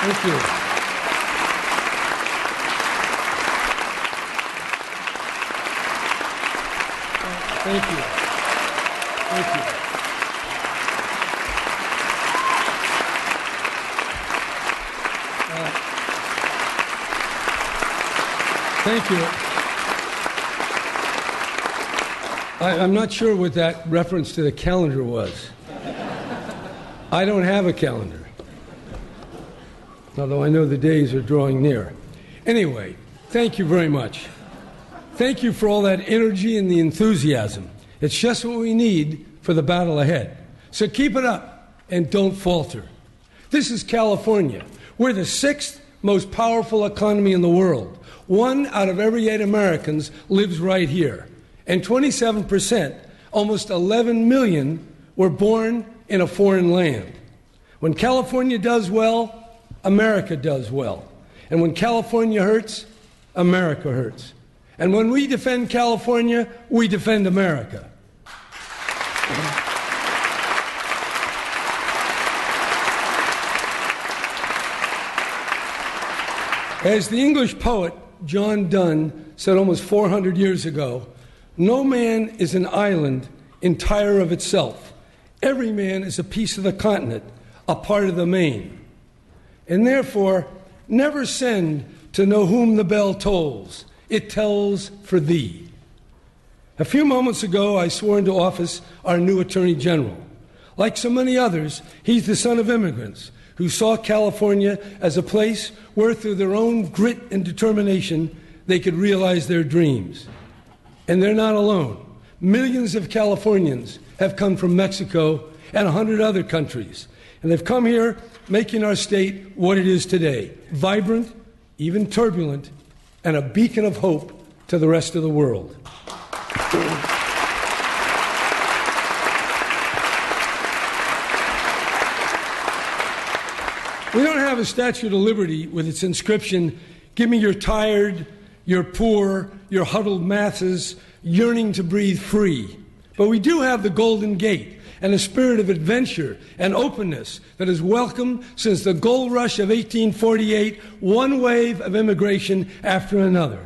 Thank you. Thank you. Thank you. Thank you. I'm not sure what that reference to the calendar was. I don't have a calendar, although I know the days are drawing near. Anyway, thank you very much. Thank you for all that energy and the enthusiasm. It's just what we need for the battle ahead. So keep it up and don't falter. This is California. We're the sixth most powerful economy in the world. 1 out of every 8 Americans lives right here. And 27%, almost 11 million, were born in a foreign land. When California does well, America does well. And when California hurts, America hurts. And when we defend California, we defend America. As the English poet John Donne said almost 400 years ago, no man is an island entire of itself. Every man is a piece of the continent, a part of the main. And therefore, never send to know whom the bell tolls. It tells for thee. A few moments ago, I swore into office our new Attorney General. Like so many others, he's the son of immigrants who saw California as a place where, through their own grit and determination, they could realize their dreams. And they're not alone. Millions of Californians have come from Mexico and 100 other countries. And they've come here making our state what it is today, vibrant, even turbulent, and a beacon of hope to the rest of the world. We don't have a Statue of Liberty with its inscription, "Give me your tired, your poor, your huddled masses yearning to breathe free." But we do have the Golden Gate and a spirit of adventure and openness that has welcomed, since the gold rush of 1848, one wave of immigration after another.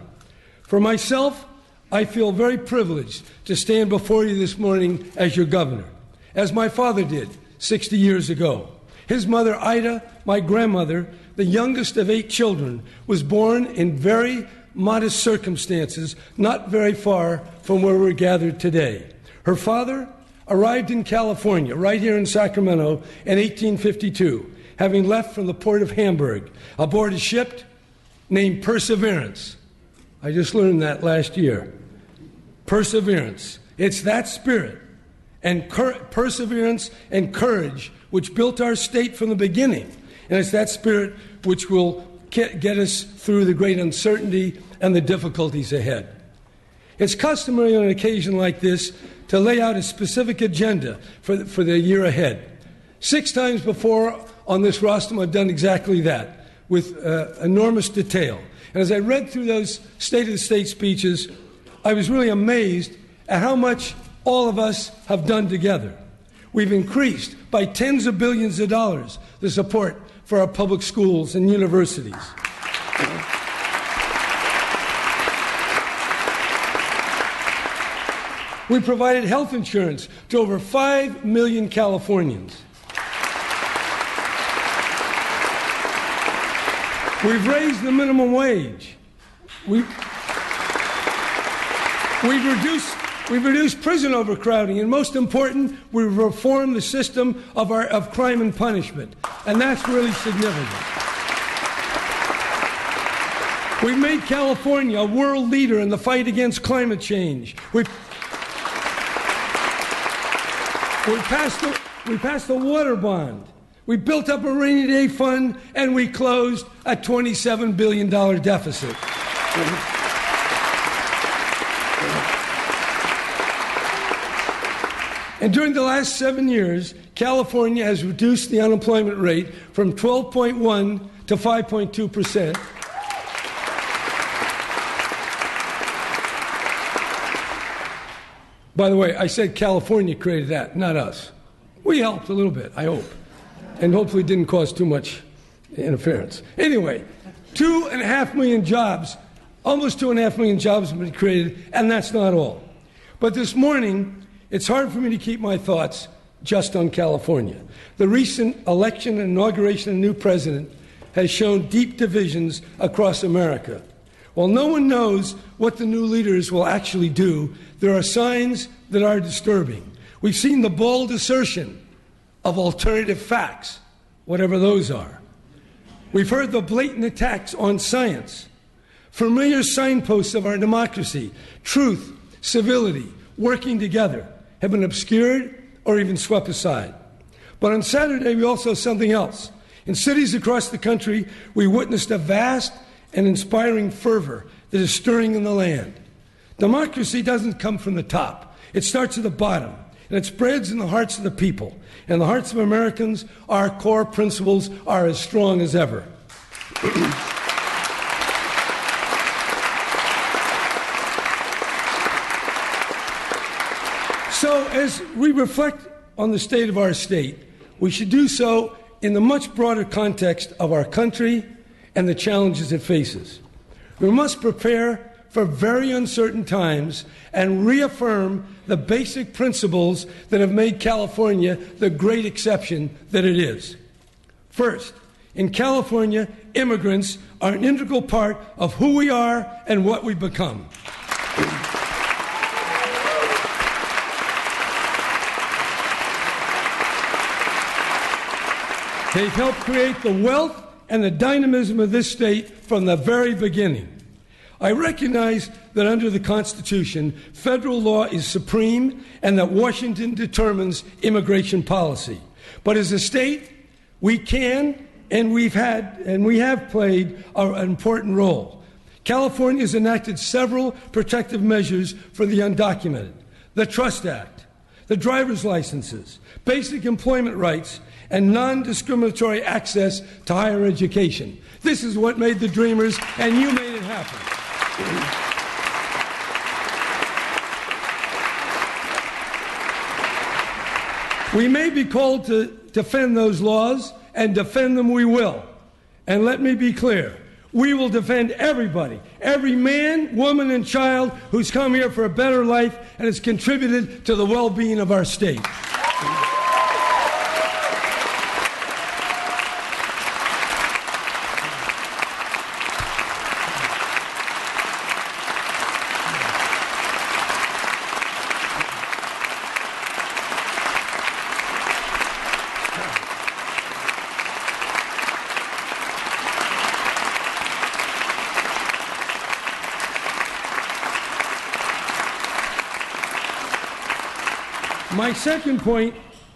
For myself, I feel very privileged to stand before you this morning as your governor, as my father did 60 years ago. His mother, Ida, my grandmother, the youngest of 8 children, was born in very modest circumstances, not very far from where we're gathered today. Her father arrived in California, right here in Sacramento, in 1852, having left from the port of Hamburg aboard a ship named Perseverance. I just learned that last year. Perseverance. It's that spirit and perseverance and courage which built our state from the beginning. And it's that spirit which will get us through the great uncertainty and the difficulties ahead. It's customary on an occasion like this to lay out a specific agenda for the year ahead. 6 times before on this rostrum, I've done exactly that with enormous detail. And as I read through those State of the State speeches, I was really amazed at how much all of us have done together. We've increased by tens of billions of dollars the support for our public schools and universities. We provided health insurance to over 5 million Californians. We've raised the minimum wage. We've reduced prison overcrowding, and most important, we've reformed the system of crime and punishment, and that's really significant. We've made California a world leader in the fight against climate change. We passed the water bond. We built up a rainy day fund, and we closed a $27 billion deficit. And during the last 7 years, California has reduced the unemployment rate from 12.1 to 5.2%. By the way, I said California created that, not us. We helped a little bit, I hope. And hopefully didn't cause too much interference. Anyway, 2.5 million jobs, almost 2.5 million jobs have been created, and that's not all. But this morning, it's hard for me to keep my thoughts just on California. The recent election and inauguration of a new president has shown deep divisions across America. While no one knows what the new leaders will actually do, there are signs that are disturbing. We've seen the bold assertion of alternative facts, whatever those are. We've heard the blatant attacks on science. Familiar signposts of our democracy, truth, civility, working together, have been obscured or even swept aside. But on Saturday, we also saw something else. In cities across the country, we witnessed a vast and inspiring fervor that is stirring in the land. Democracy doesn't come from the top. It starts at the bottom, and it spreads in the hearts of the people. In the hearts of Americans, our core principles are as strong as ever. So as we reflect on the state of our state, we should do so in the much broader context of our country and the challenges it faces. We must prepare for very uncertain times and reaffirm the basic principles that have made California the great exception that it is. First, in California, immigrants are an integral part of who we are and what we become. They've helped create the wealth and the dynamism of this state from the very beginning. I recognize that under the Constitution, federal law is supreme and that Washington determines immigration policy. But as a state, we can and we have played an important role. California has enacted several protective measures for the undocumented: the Trust Act, the driver's licenses, basic employment rights, and non-discriminatory access to higher education. This is what made the Dreamers, and you made it happen. We may be called to defend those laws, and defend them we will. And let me be clear, we will defend everybody, every man, woman, and child who's come here for a better life and has contributed to the well-being of our state. My second point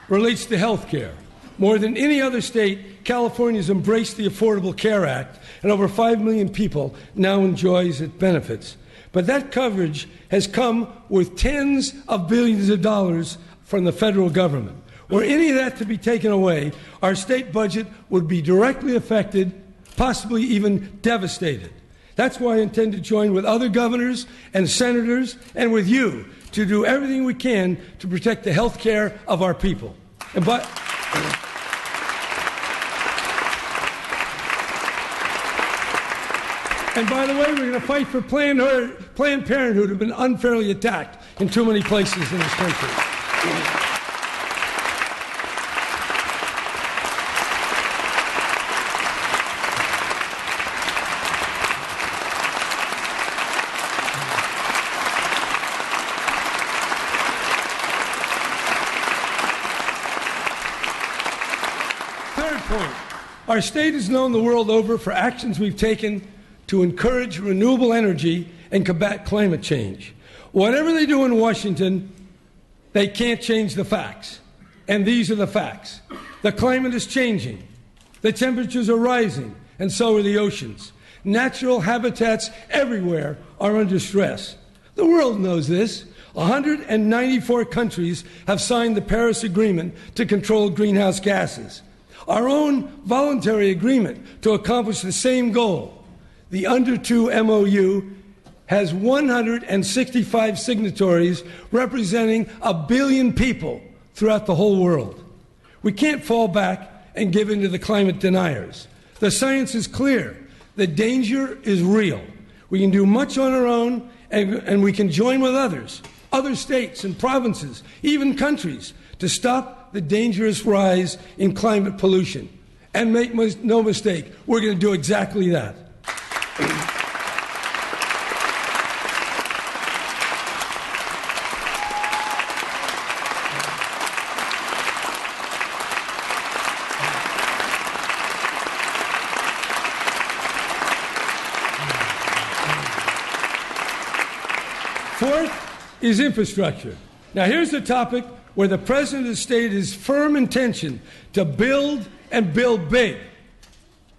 relates to health care. More than any other state, California has embraced the Affordable Care Act, and over 5 million people now enjoys its benefits. But that coverage has come with tens of billions of dollars from the federal government. Were any of that to be taken away, our state budget would be directly affected, possibly even devastated. That's why I intend to join with other governors and senators and with you to do everything we can to protect the health care of our people. And by the way, we're going to fight for Planned Parenthood, who've been unfairly attacked in too many places in this country. Our state is known the world over for actions we've taken to encourage renewable energy and combat climate change. Whatever they do in Washington, they can't change the facts. And these are the facts. The climate is changing. The temperatures are rising, and so are the oceans. Natural habitats everywhere are under stress. The world knows this. 194 countries have signed the Paris Agreement to control greenhouse gases. Our own voluntary agreement to accomplish the same goal, the Under 2 MOU, has 165 signatories representing 1 billion people throughout the whole world. We can't fall back and give in to the climate deniers. The science is clear. The danger is real. We can do much on our own, and we can join with others, other states and provinces, even countries, to stop the dangerous rise in climate pollution. And make no mistake, we're going to do exactly that. Fourth is infrastructure. Now, here's the topic where the President has stated his firm intention to build and build big.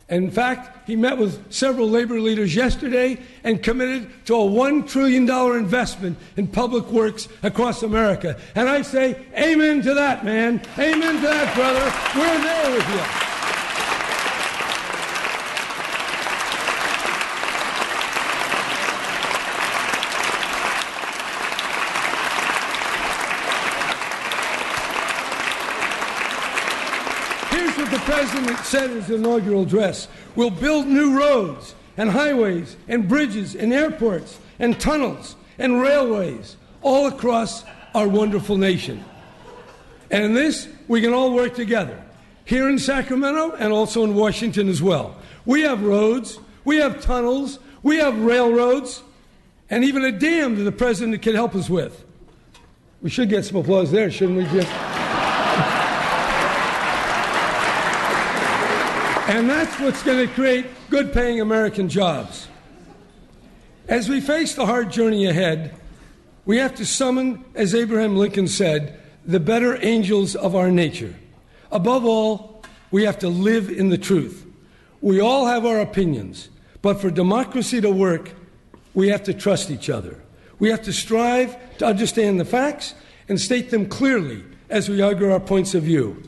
And in fact, he met with several labor leaders yesterday and committed to a $1 trillion investment in public works across America. And I say, amen to that, man. Amen to that, brother. We're there with you. The President said in his inaugural address, we'll build new roads and highways and bridges and airports and tunnels and railways all across our wonderful nation. And in this, we can all work together, here in Sacramento and also in Washington as well. We have roads, we have tunnels, we have railroads, and even a dam that the President can help us with. We should get some applause there, shouldn't we, Jim? And that's what's going to create good-paying American jobs. As we face the hard journey ahead, we have to summon, as Abraham Lincoln said, the better angels of our nature. Above all, we have to live in the truth. We all have our opinions, but for democracy to work, we have to trust each other. We have to strive to understand the facts and state them clearly as we argue our points of view.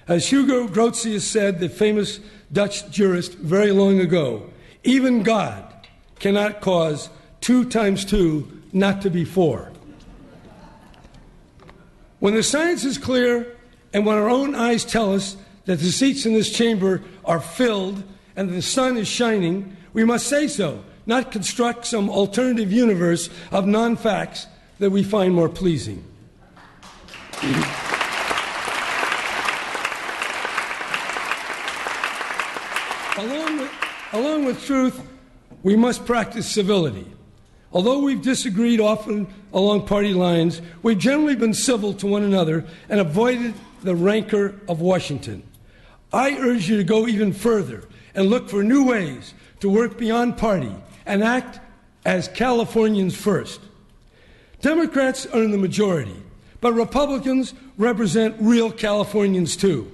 As Hugo Grotius said, the famous Dutch jurist, very long ago, even God cannot cause 2 times 2 not to be 4. When the science is clear and when our own eyes tell us that the seats in this chamber are filled and the sun is shining, we must say so, not construct some alternative universe of non-facts that we find more pleasing. Along with truth, we must practice civility. Although we've disagreed often along party lines, we've generally been civil to one another and avoided the rancor of Washington. I urge you to go even further and look for new ways to work beyond party and act as Californians first. Democrats are in the majority, but Republicans represent real Californians too.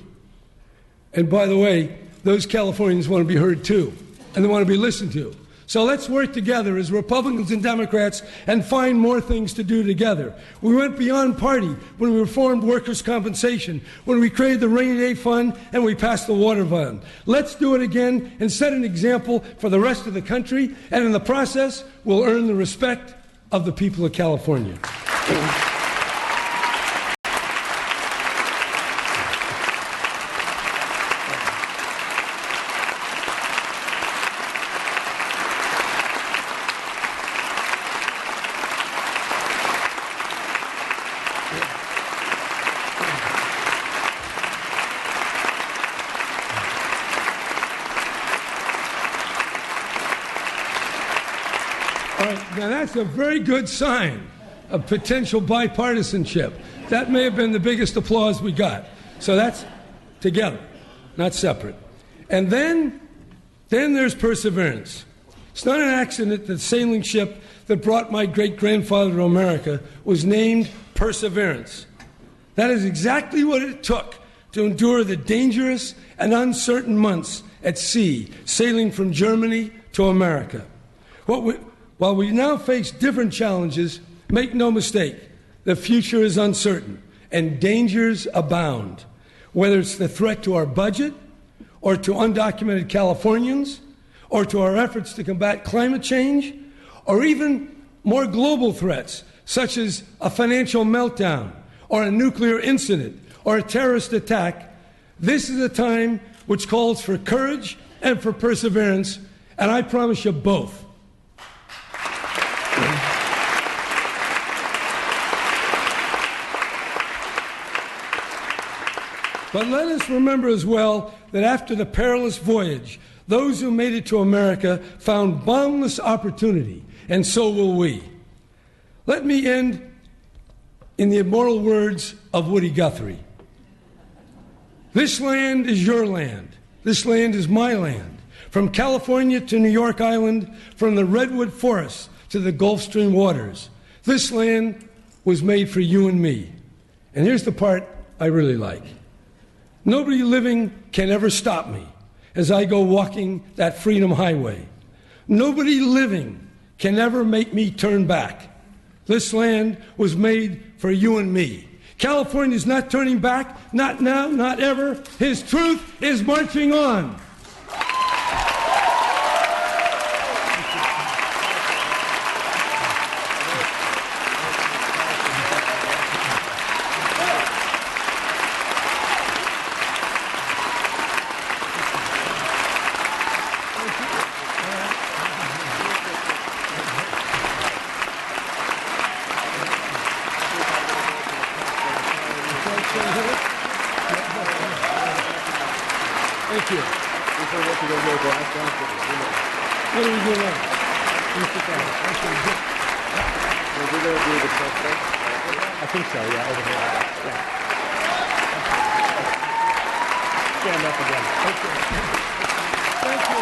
And by the way, those Californians want to be heard too, and they want to be listened to. So let's work together as Republicans and Democrats and find more things to do together. We went beyond party when we reformed workers' compensation, when we created the Rainy Day Fund, and we passed the Water Fund. Let's do it again and set an example for the rest of the country, and in the process, we'll earn the respect of the people of California. Now, that's a very good sign of potential bipartisanship. That may have been the biggest applause we got. So that's together, not separate. And then there's perseverance. It's not an accident that the sailing ship that brought my great-grandfather to America was named Perseverance. That is exactly what it took to endure the dangerous and uncertain months at sea, sailing from Germany to America. While we now face different challenges, make no mistake, the future is uncertain and dangers abound, whether it's the threat to our budget or to undocumented Californians or to our efforts to combat climate change or even more global threats such as a financial meltdown or a nuclear incident or a terrorist attack. This is a time which calls for courage and for perseverance, and I promise you both. But let us remember as well that after the perilous voyage, those who made it to America found boundless opportunity, and so will we. Let me end in the immortal words of Woody Guthrie. This land is your land. This land is my land. From California to New York Island, from the redwood forests to the Gulf Stream waters, this land was made for you and me. And here's the part I really like. Nobody living can ever stop me as I go walking that freedom highway. Nobody living can ever make me turn back. This land was made for you and me. California is not turning back, not now, not ever. His truth is marching on. Thank you. What do we do now? I think so, yeah, over here. Yeah. Stand up again. Okay. Thank you.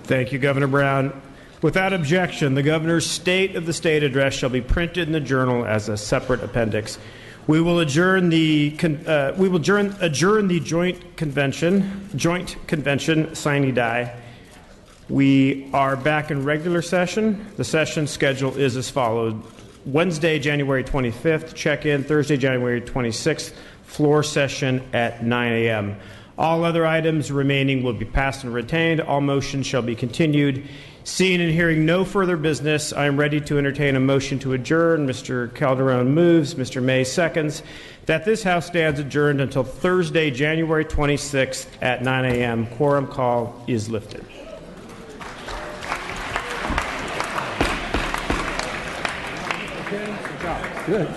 Thank you, Governor Brown. Without objection, the Governor's State of the State address shall be printed in the Journal as a separate appendix. We will adjourn the joint convention sine die. We are back in regular session. The session schedule is as follows: Wednesday, January 25th, check-in. Thursday, January 26th, floor session at 9 a.m. All other items remaining will be passed and retained. All motions shall be continued. Seeing and hearing no further business, I am ready to entertain a motion to adjourn. Mr. Calderon moves. Mr. May seconds. That this House stands adjourned until Thursday, January 26th at 9 a.m. Quorum call is lifted. Okay, good job. Good.